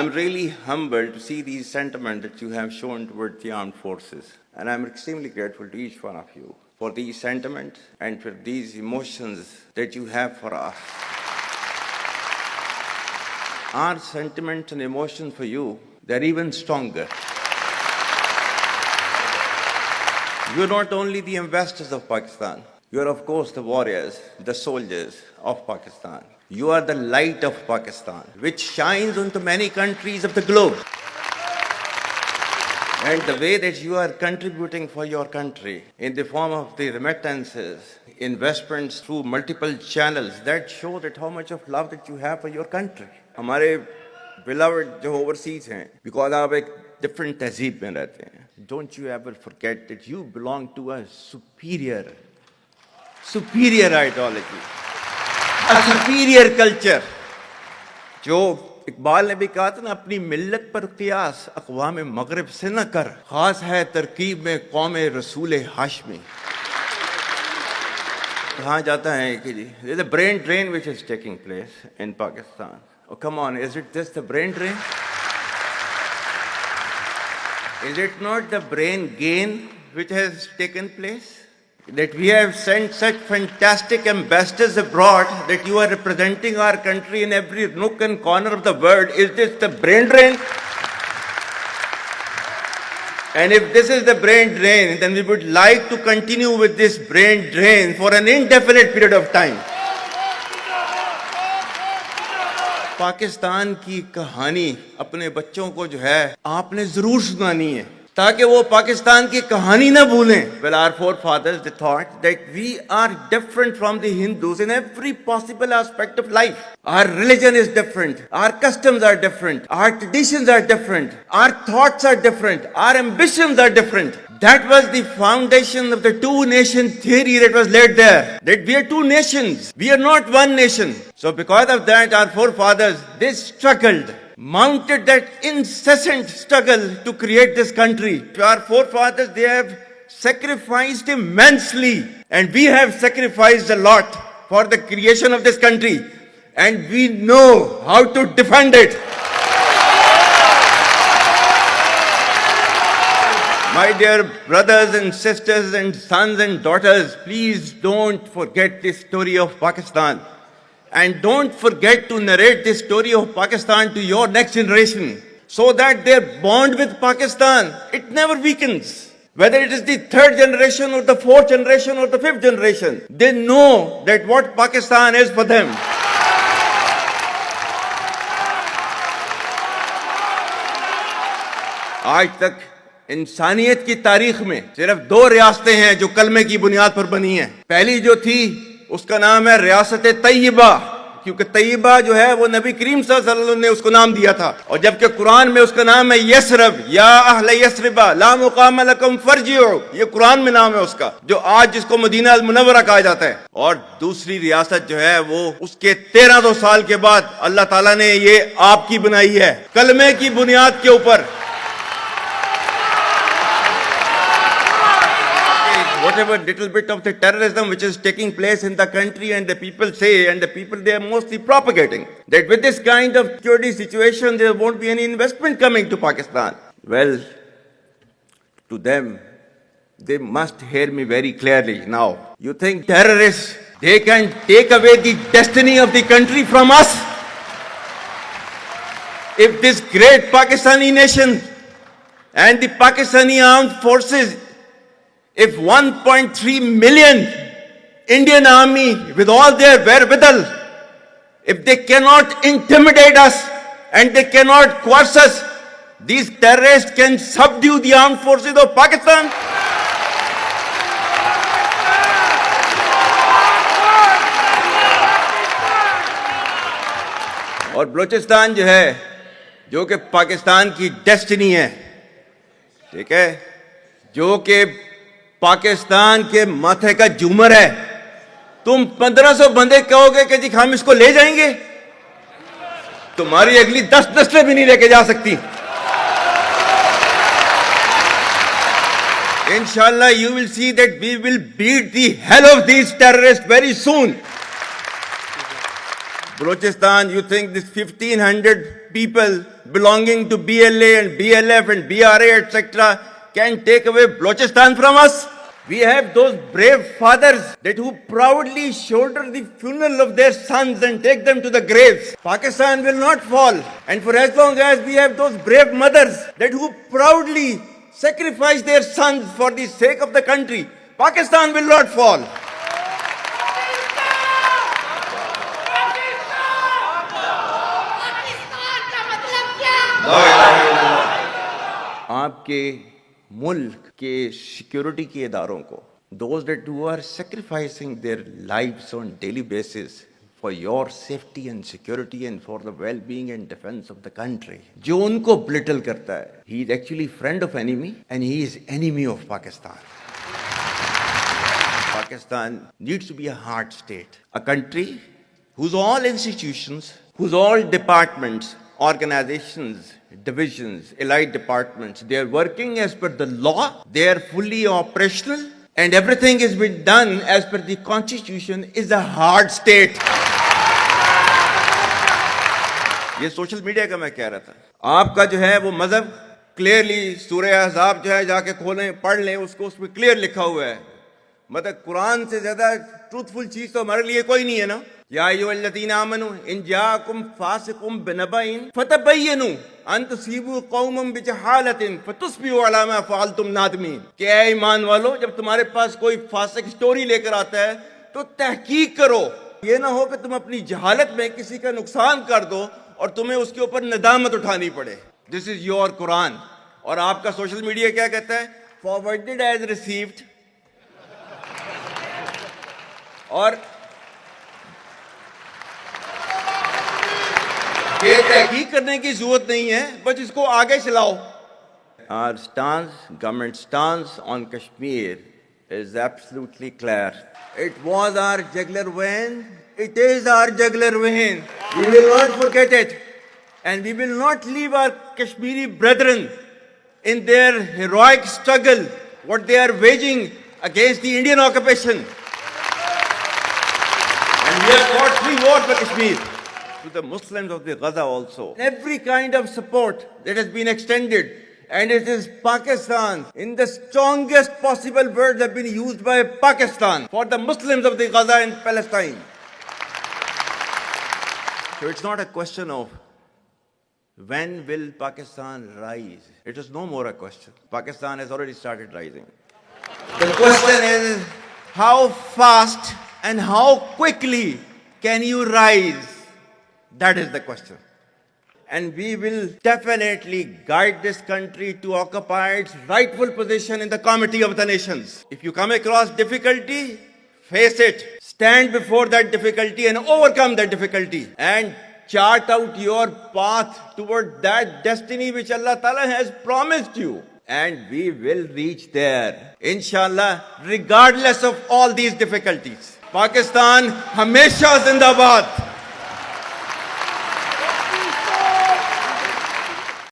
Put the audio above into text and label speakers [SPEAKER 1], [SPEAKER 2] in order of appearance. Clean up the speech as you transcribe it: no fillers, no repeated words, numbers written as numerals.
[SPEAKER 1] I'm really humbled to see these sentiments that you have shown towards the armed forces. And I'm extremely grateful to each one of you for these sentiments and for these emotions that you have for us. Our sentiments and emotions for you, they're even stronger. You're not only the ambassadors of Pakistan, you are of course the warriors, the soldiers of Pakistan. You are the light of Pakistan, which shines onto many countries of the globe. And the way that you are contributing for your country in the form of the remittances, investments through multiple channels, that show that how much of love that you have for your country. हमारे beloved जो overseas हैं, because आप एक different तहजीब में रहते हैं. Don't you ever forget that you belong to a superior ideology, a superior culture. जो इकबाल ने भी कहा था ना, अपनी मिल्लत पर क़ियास अक़वाम मग़रिब से न कर, ख़ास है तरकीब में कौम रसूल हाशमी. कहा जाता है कि जी there's a brain drain which is taking place in Pakistan. Oh, come on, is it just the brain drain? Is it not the brain gain which has taken place? That we have sent such fantastic ambassadors abroad that you are representing our country in every nook and corner of the world. Is this the brain drain? And if this is the brain drain, then we would like to continue with this brain drain for an indefinite period of time. Pakistan की कहानी अपने बच्चों को जो है आपने जरूर सुनानी है, ताकि वो पाकिस्तान की कहानी ना भूलें. Well, our forefathers, they thought that we are different from the Hindus in every possible aspect of life. Our religion is different, our customs are different, our traditions are different, our thoughts are different, our ambitions are different. That was the foundation of the two-nation theory that was laid there. That we are two nations, we are not one nation. So because of that, our forefathers, they struggled, mounted that incessant struggle to create this country. Our forefathers, they have sacrificed immensely, and we have sacrificed a lot for the creation of this country, and we know how to defend it. My dear brothers and sisters and sons and daughters, please don't forget this story of Pakistan. And don't forget to narrate this story of Pakistan to your next generation, so that their bond with Pakistan, it never weakens. Whether it is the third generation or the fourth generation or the fifth generation, they know that what Pakistan is for them. आज तक इंसानियत की तारीख में सिर्फ दो रियासतें हैं जो कलमे की बुनियाद पर बनी हैं. पहली जो थी उसका नाम है रियासत तैयबा, क्योंकि तैयबा जो है वो नबी करीम सल्लल्लाहु अलैहि वसल्लम ने उसको नाम दिया था. और जबकि कुरान में उसका नाम है यसरब, या अहले यसरबा ला मुकाम लकुम फरजिउ, ये कुरान में नाम है उसका, जो आज जिसको मदीना अल मुनव्वरा कहा जाता है. और दूसरी रियासत जो है वो उसके 1300 साल के बाद अल्लाह ताला ने ये आपकी बनाई है, कलमे की बुनियाद के ऊपर. Whatever little bit of the terrorism which is taking place in the country, and the people say, and the people they are mostly propagating, that with this kind of security situation there won't be any investment coming to Pakistan. Well, to them, they must hear me very clearly now. You think terrorists, they can take away the destiny of the country from us? If this great Pakistani nation and the Pakistani armed forces, if 1.3 million Indian army with all their wherewithal, if they cannot intimidate us and they cannot coerce us, these terrorists can subdue the armed forces of Pakistan. और बलूचिस्तान जो है, जो कि पाकिस्तान की destiny है, ठीक है, जो कि पाकिस्तान के माथे का झूमर है, तुम 1500 बंदे कहोगे कि जी हम इसको ले जाएंगे, तुम्हारी अगली 10 नस्लें भी नहीं लेके जा सकती. Inshallah, you will see that we will beat the hell of these terrorists very soon. Balochistan, you think this 1,500 people belonging to BLA and BLF and BRA, etc., can take away Balochistan from us? We have those brave fathers that who proudly shoulder the funeral of their sons and take them to the graves. Pakistan will not fall. And for as long as we have those brave mothers that who proudly sacrifice their sons for the sake of the country, Pakistan will not fall. आपके मुल्क के security के इदारों को, those that who are sacrificing their lives on daily basis for your safety and security and for the well-being and defense of the country, जो उनको belittle करता है, he is actually friend of enemy and he is enemy of Pakistan. Pakistan needs to be a hard state, a country whose all institutions, whose all departments, organizations, divisions, allied departments, they are working as per the law, they are fully operational, and everything has been done as per the constitution, is a hard state. ये social media का मैं कह रहा था, आपका जो है वो मजहब क्लियरली सूरह अहज़ाब जो है जाके खोलें पढ़ लें, उसको उसमें क्लियर लिखा हुआ है. मतलब कुरान से ज्यादा ट्रूथफुल चीज तो हमारे लिए कोई नहीं है ना. या अय्युहल्लज़ीना आमनू इन जाअकुम फासिकुम बिनबइन फतबय्यनु अन तुसीबू कौमम बिजहालतिन फतुस्बिहू अला मा फअलतुम नादिमीन. कि ऐ ईमान वालो, जब तुम्हारे पास कोई फासिक स्टोरी लेकर आता है तो तहकीक करो. ये ना हो कि तुम अपनी जहालत में किसी का नुकसान कर दो और तुम्हें उसके ऊपर नदामत उठानी पड़े. This is your Quran. और आपका सोशल मीडिया क्या कहता है? Forwarded as received. और ये तहकीक करने की जरूरत नहीं है, बस इसको आगे चलाओ. Our stance, government stance on Kashmir is absolutely clear. It was our jugular vein. It is our jugular vein. We will not forget it. And we will not leave our Kashmiri brethren in their heroic struggle, what they are waging against the Indian occupation. And we have fought free war for Kashmir. To the Muslims of the Gaza also. Every kind of support that has been extended, and it is Pakistan, in the strongest possible words have been used by Pakistan for the Muslims of the Gaza and Palestine. So it's not a question of when will Pakistan rise. It is no more a question. Pakistan has already started rising. The question is how fast and how quickly can you rise? That is the question. And we will definitely guide this country to occupy its rightful position in the Committee of the Nations. If you come across difficulty, face it. Stand before that difficulty and overcome that difficulty. And chart out your path toward that destiny which Allah Ta'ala has promised you. And we will reach there, inshallah, regardless of all these difficulties. Pakistan, Hamesha Zindabad.